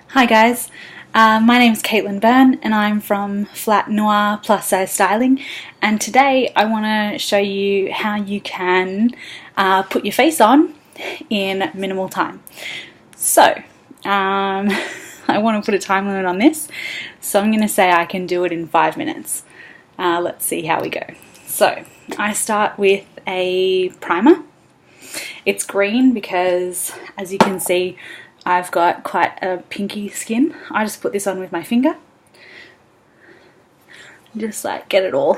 Hi guys, my name is Byrne and I'm from Flat Noir Plus Size Styling, and today I want to show you how you can put your face on in minimal time. So I want to put a time limit on this, so I'm going to say I can do it in 5 minutes. Let's see how we go. So I start with a primer. It's green because, as you can see, I've got quite a pinky skin. I just put this on with my finger. Just like get it all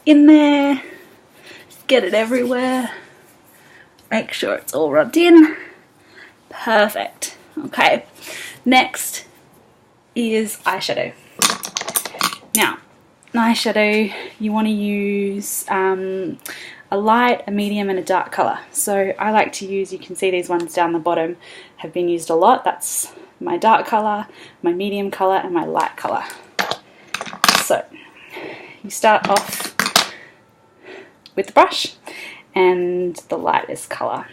in there, get it everywhere, make sure it's all rubbed in. Perfect. Okay, next is eyeshadow. Now, eyeshadow, you want to use a light, a medium and a dark colour. So I like to use, you can see these ones down the bottom have been used a lot. That's my dark colour, my medium colour and my light colour. So you start off with the brush and the lightest colour.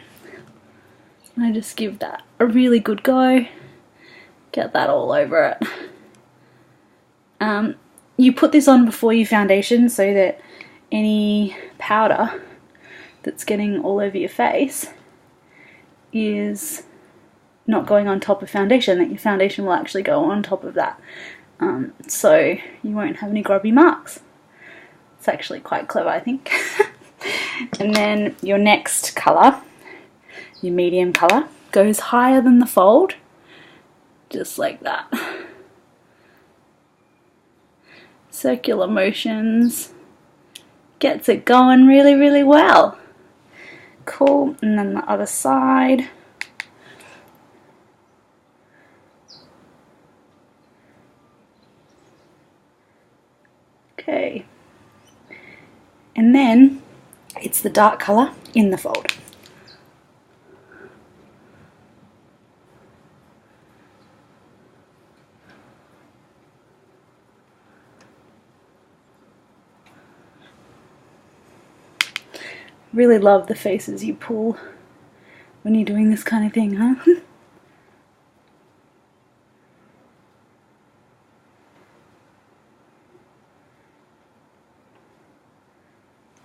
I just give that a really good go, get that all over it. You put this on before you foundation so that any powder that's getting all over your face is not going on top of foundation, that your foundation will actually go on top of that. So you won't have any grubby marks. It's actually quite clever, I think. And then your next colour, your medium colour, goes higher than the fold, just like that. Circular motions, gets it going really, really well. Cool, and then the other side. Okay, and then it's the dark colour in the fold. Really love the faces you pull when you're doing this kind of thing, huh?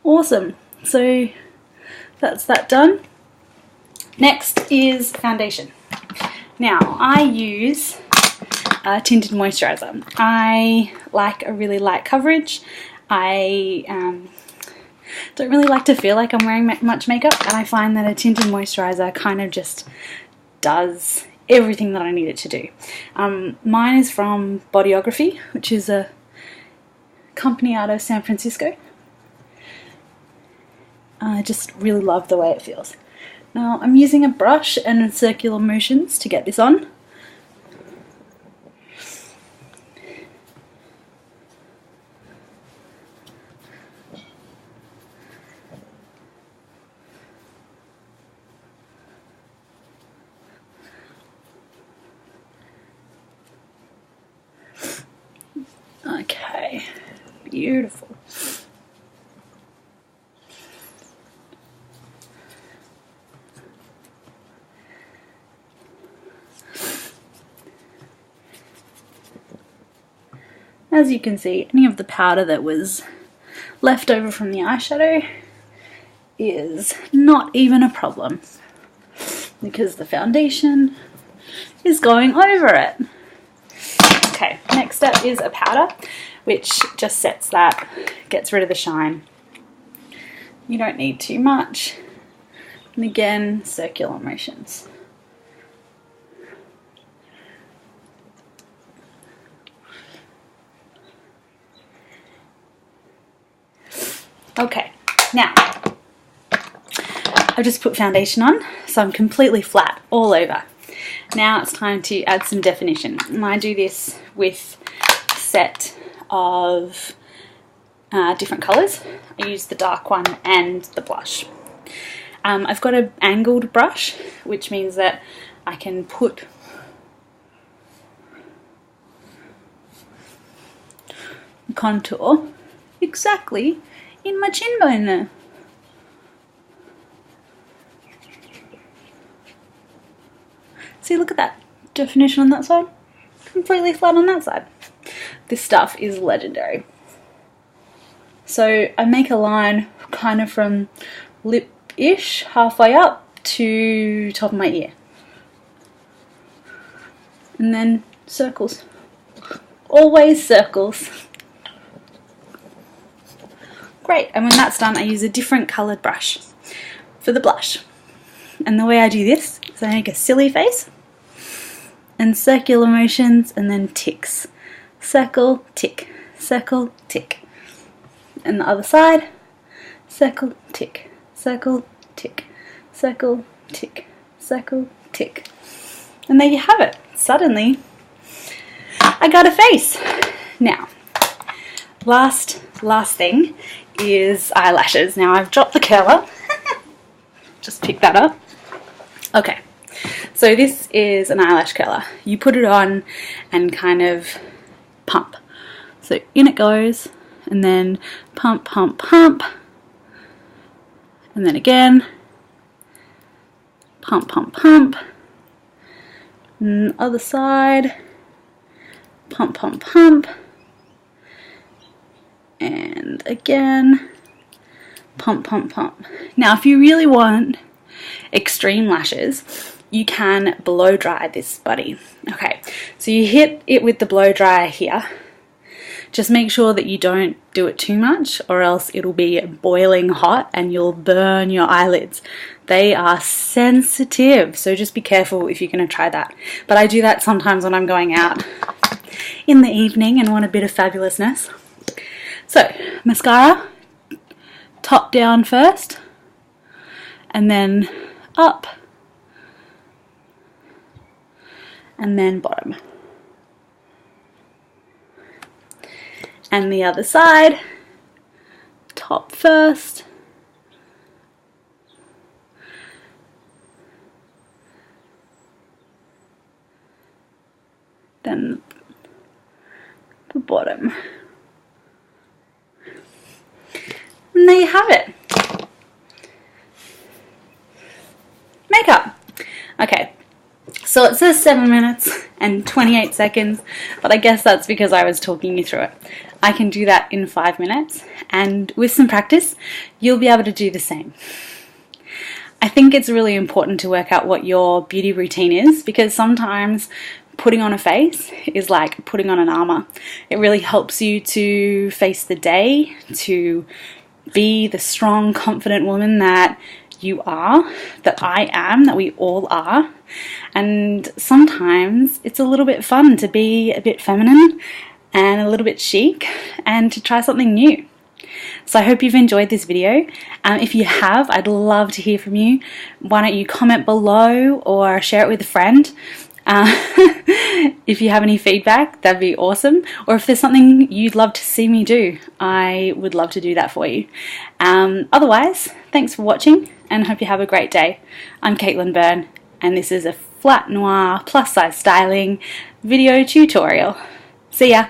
Awesome. So that's that done. Next is foundation. Now I use a tinted moisturiser. I like a really light coverage. I don't really like to feel like I'm wearing much makeup, and I find that a tinted moisturiser kind of just does everything that I need it to do. Mine is from Bodyography, which is a company out of San Francisco. I just really love the way it feels. Now I'm using a brush and circular motions to get this on. Okay, beautiful. As you can see, any of the powder that was left over from the eyeshadow is not even a problem because the foundation is going over it. Okay, next up is a powder, which just sets that, gets rid of the shine. You don't need too much. And again, circular motions. Okay, now I've just put foundation on, so I'm completely flat all over. Now it's time to add some definition, and I do this with a set of different colours. I use the dark one and the blush. I've got an angled brush, which means that I can put contour exactly in my chin bone there. See, look at that. definition on that side, completely flat on that side. This stuff is legendary. So I make a line kind of from lip-ish, halfway up to top of my ear. And then circles. Always circles. Great, and when that's done I use a different coloured brush for the blush. And the way I do this is I make a silly face and circular motions and then ticks. Circle, tick, circle, tick. And the other side, circle, tick, circle, tick, circle, tick, circle, tick. And there you have it. Suddenly, I got a face. Now, last thing is eyelashes. Now I've dropped the curler. Just pick that up. Okay, so this is an eyelash curler. You put it on and kind of pump. So in it goes, and then pump, pump, pump, and then again, pump, pump, pump, and the other side, pump, pump, pump, and again, pump, pump, pump. Now if you really want extreme lashes, you can blow dry this buddy. Okay, so you hit it with the blow dryer here. Just make sure that you don't do it too much, or else it'll be boiling hot and you'll burn your eyelids. They are sensitive, so just be careful if you're going to try that. But I do that sometimes when I'm going out in the evening and want a bit of fabulousness. So, mascara, top down first, and then up, and then bottom. And the other side, top first, then the bottom. And there you have it. Makeup. Okay, so it says 7 minutes and 28 seconds, but I guess that's because I was talking you through it. I can do that in 5 minutes, and with some practice, you'll be able to do the same. I think it's really important to work out what your beauty routine is, because sometimes putting on a face is like putting on an armor. It really helps you to face the day, to be the strong, confident woman that you are, that I am, that we all are. And sometimes it's a little bit fun to be a bit feminine and a little bit chic and to try something new. So I hope you've enjoyed this video. If you have, I'd love to hear from you. Why don't you comment below or share it with a friend? If you have any feedback, that'd be awesome. Or if there's something you'd love to see me do, I would love to do that for you. Otherwise, thanks for watching and hope you have a great day. I'm Caitlin Byrne, and this is a flat noir plus size styling video tutorial. See ya!